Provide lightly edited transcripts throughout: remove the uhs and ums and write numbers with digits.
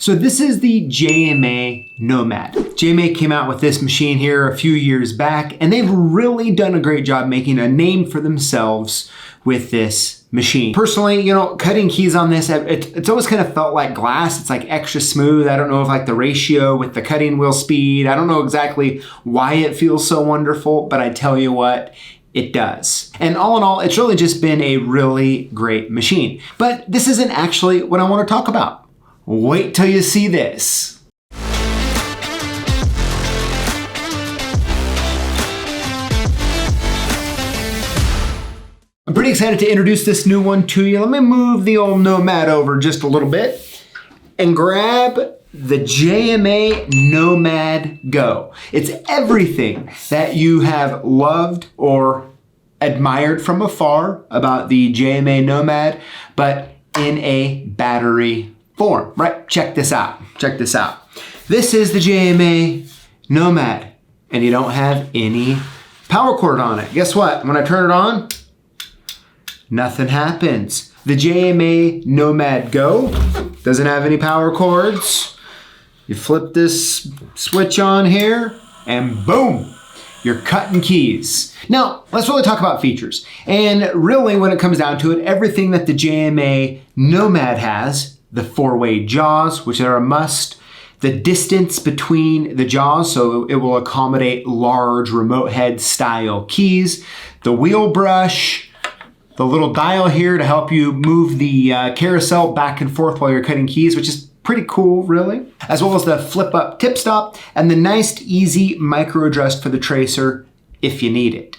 So this is the JMA Nomad. JMA came out with this machine here a few years back, and they've really done a great job making a name for themselves with this machine. Personally, you know, cutting keys on this, it's always kind of felt like glass. It's like extra smooth. I don't know if like the ratio with the cutting wheel speed, I don't know exactly why it feels so wonderful, but I tell you what, it does. And all in all, it's really just been a really great machine. But this isn't actually what I want to talk about. Wait till you see this. I'm pretty excited to introduce this new one to you. Let me move the old Nomad over just a little bit and grab the JMA Nomad Go. It's everything that you have loved or admired from afar about the JMA Nomad, but in a battery form, right? Check this out. Check this out. This is the JMA Nomad, and you don't have any power cord on it. Guess what? When I turn it on, nothing happens. The JMA Nomad Go doesn't have any power cords. You flip this switch on here, and boom, you're cutting keys. Now, let's really talk about features. And really, when it comes down to it, everything that the JMA Nomad has, the 4-way jaws, which are a must, the distance between the jaws, so it will accommodate large remote head style keys, the wheel brush, the little dial here to help you move the carousel back and forth while you're cutting keys, which is pretty cool, really, as well as the flip up tip stop and the nice, easy micro adjust for the tracer if you need it.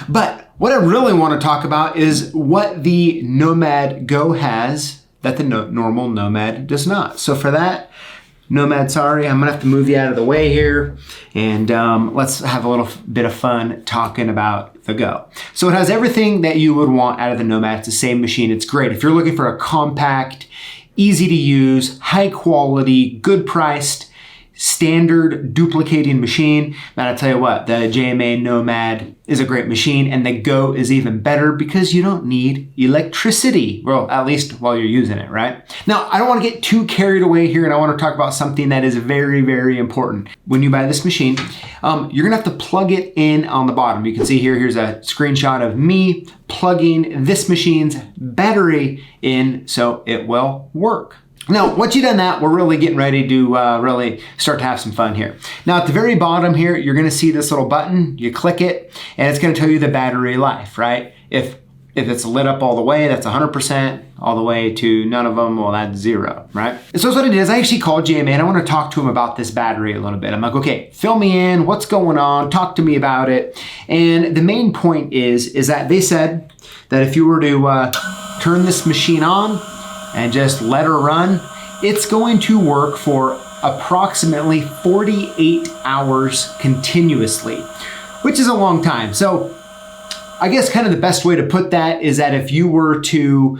But what I really want to talk about is what the Nomad Go has that the normal Nomad does not. So for that, Nomad, sorry, I'm gonna have to move you out of the way here, and let's have a little bit of fun talking about the Go. So it has everything that you would want out of the Nomad. It's the same machine. It's great. If you're looking for a compact, easy to use, high quality, good priced, standard duplicating machine, man, I tell you what, the JMA Nomad is a great machine, and the Go is even better because you don't need electricity. Well, at least while you're using it, right? Now, I don't want to get too carried away here, and I want to talk about something that is very, very important. When you buy this machine, you're gonna have to plug it in on the bottom. You can see here, here's a screenshot of me plugging this machine's battery in so it will work. Now, once you've done that, we're really getting ready to really start to have some fun here. Now, at the very bottom here, you're gonna see this little button. You click it, and it's gonna tell you the battery life, right? If it's lit up all the way, that's 100%, all the way to none of them, well, that's 0, right? And so what I did is I actually called JMA, and I wanna talk to him about this battery a little bit. I'm like, okay, fill me in, what's going on? Talk to me about it. And the main point is that they said that if you were to turn this machine on, and just let her run, it's going to work for approximately 48 hours continuously, which is a long time. So I guess kind of the best way to put that is that if you were to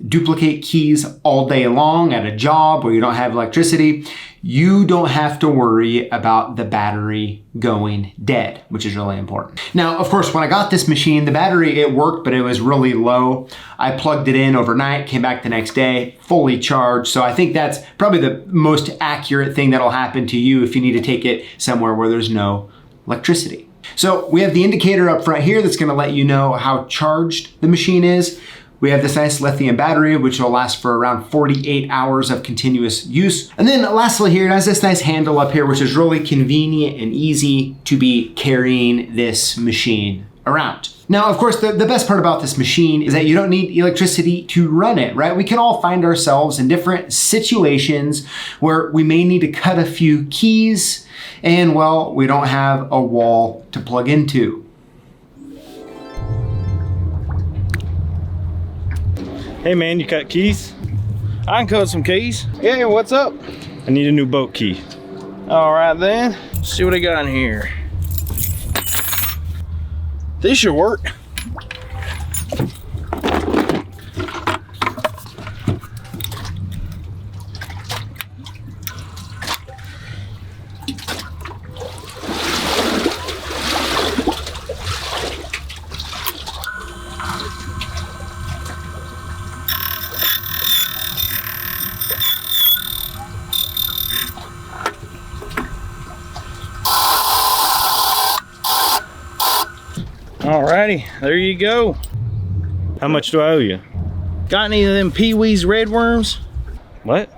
duplicate keys all day long at a job where you don't have electricity, you don't have to worry about the battery going dead, which is really important. Now, of course, when I got this machine, the battery, it worked, but it was really low. I plugged it in overnight, came back the next day, fully charged. So I think that's probably the most accurate thing that'll happen to you if you need to take it somewhere where there's no electricity. So we have the indicator up front here that's gonna let you know how charged the machine is. We have this nice lithium battery, which will last for around 48 hours of continuous use. And then lastly here, it has this nice handle up here, which is really convenient and easy to be carrying this machine around. Now, of course, the best part about this machine is that you don't need electricity to run it, right? We can all find ourselves in different situations where we may need to cut a few keys and, well, we don't have a wall to plug into. Hey man, you cut keys? I can cut some keys. Yeah, what's up? I need a new boat key. All right then, let's see what I got in here. This should work. Alrighty, there you go. How much do I owe you? Got any of them Pee-wee's red worms? What?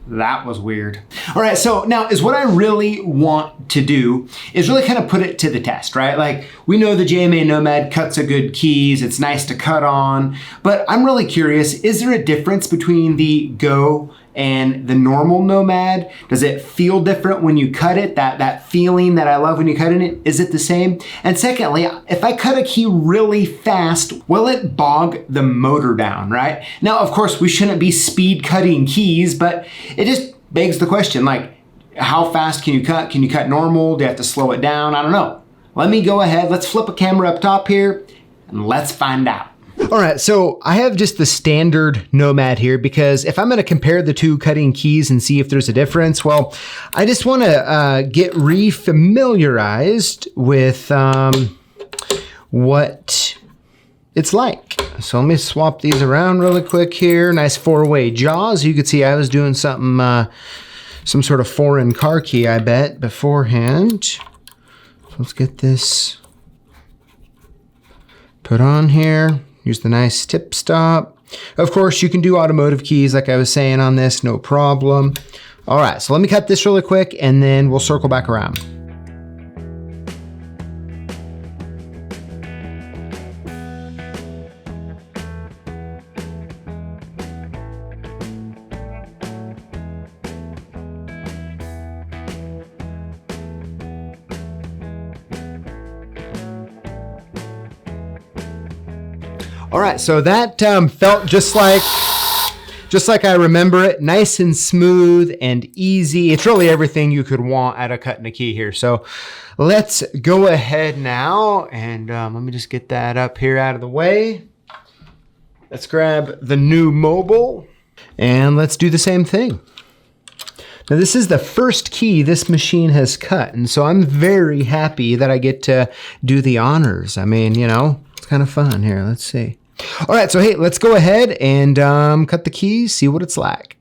That was weird. All right, so now is what I really want to do is really kind of put it to the test, right? Like we know the JMA Nomad cuts a good keys, it's nice to cut on, but I'm really curious, is there a difference between the Go and the normal Nomad? Does it feel different when you cut it? That feeling that I love when you cut it, is it the same? And secondly, if I cut a key really fast, will it bog the motor down, right? Now, of course, we shouldn't be speed cutting keys, but it just begs the question, like, how fast can you cut? Can you cut normal? Do you have to slow it down? I don't know. Let me go ahead, let's flip a camera up top here, and let's find out. All right, so I have just the standard Nomad here because if I'm gonna compare the two cutting keys and see if there's a difference, well, I just wanna get re-familiarized with what it's like. So let me swap these around really quick here. Nice four-way jaws. You could see I was doing something, some sort of foreign car key, I bet, beforehand. So let's get this put on here. Use the nice tip stop. Of course, you can do automotive keys like I was saying on this, no problem. All right, so let me cut this really quick and then we'll circle back around. All right, so that felt just like I remember it, nice and smooth and easy. It's really everything you could want out of cutting a key here. So let's go ahead now and let me just get that up here out of the way. Let's grab the new mobile and let's do the same thing. Now this is the first key this machine has cut, and so I'm very happy that I get to do the honors. I mean, you know, it's kind of fun here. Let's see. All right, so hey, let's go ahead and cut the keys, see what it's like.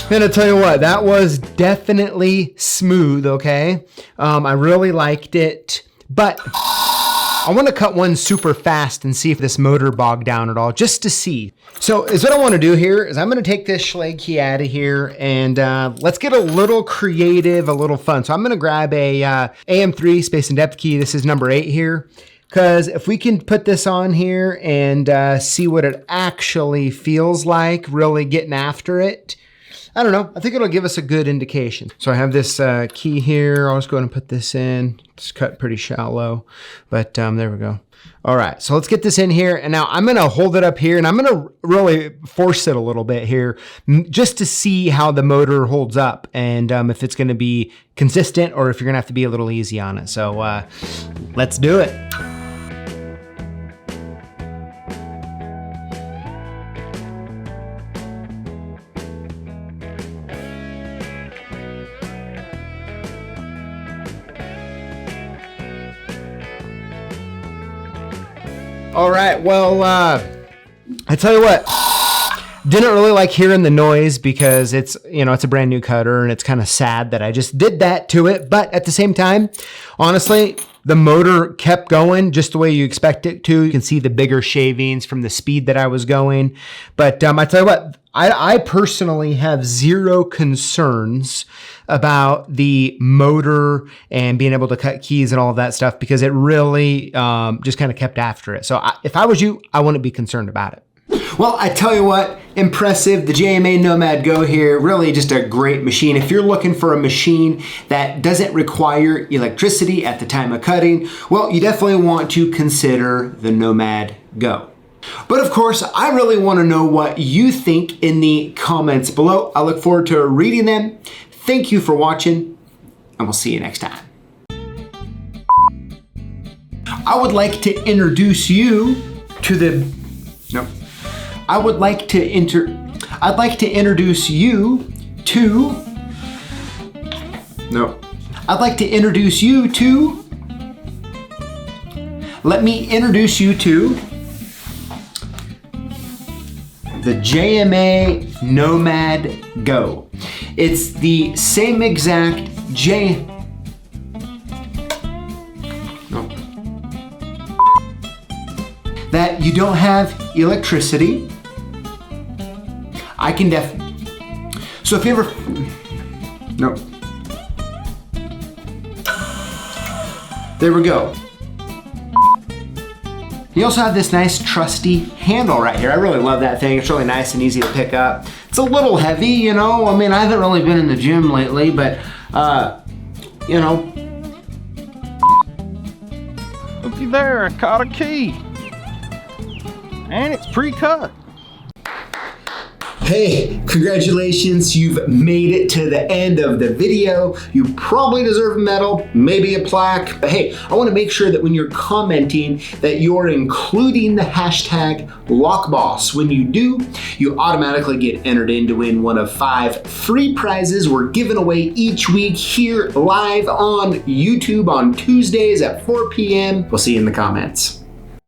And I'll tell you what, that was definitely smooth, okay? I really liked it, but I want to cut one super fast and see if this motor bogged down at all, just to see. So what I want to do here is I'm going to take this Schlage key out of here and let's get a little creative, a little fun. So I'm going to grab a AM3 space and depth key. This is number 8 here. Because if we can put this on here and see what it actually feels like, really getting after it, I don't know, I think it'll give us a good indication. So I have this key here. I'll just go ahead and put this in. It's cut pretty shallow, but there we go. All right, so let's get this in here. And now I'm gonna hold it up here and I'm gonna really force it a little bit here just to see how the motor holds up and if it's gonna be consistent or if you're gonna have to be a little easy on it. So let's do it. All right, well, I tell you what, didn't really like hearing the noise because it's, you know, it's a brand new cutter and it's kind of sad that I just did that to it. But at the same time, honestly, the motor kept going just the way you expect it to. You can see the bigger shavings from the speed that I was going. But I tell you what, I personally have zero concerns about the motor and being able to cut keys and all of that stuff because it really just kind of kept after it. So if I was you, I wouldn't be concerned about it. Well, I tell you what, impressive. The JMA Nomad Go here, really just a great machine. If you're looking for a machine that doesn't require electricity at the time of cutting, well, you definitely want to consider the Nomad Go. But of course, I really want to know what you think in the comments below. I look forward to reading them. Thank you for watching, and we'll see you next time. I would like to introduce you to the, no. I'd like to introduce you to, no. I'd like to introduce you to, let me introduce you to the JMA Nomad Go. It's the same exact that you don't have electricity. I can so if you ever, no. There we go. You also have this nice trusty handle right here. I really love that thing. It's really nice and easy to pick up. It's a little heavy, you know. I mean, I haven't really been in the gym lately, but you know. Looky there, I caught a key. And it's pre-cut. Hey, congratulations, you've made it to the end of the video. You probably deserve a medal, maybe a plaque, but hey, I wanna make sure that when you're commenting that you're including the hashtag Lockboss. When you do, you automatically get entered in to win one of 5 free prizes we're giving away each week here live on YouTube on Tuesdays at 4 p.m. We'll see you in the comments.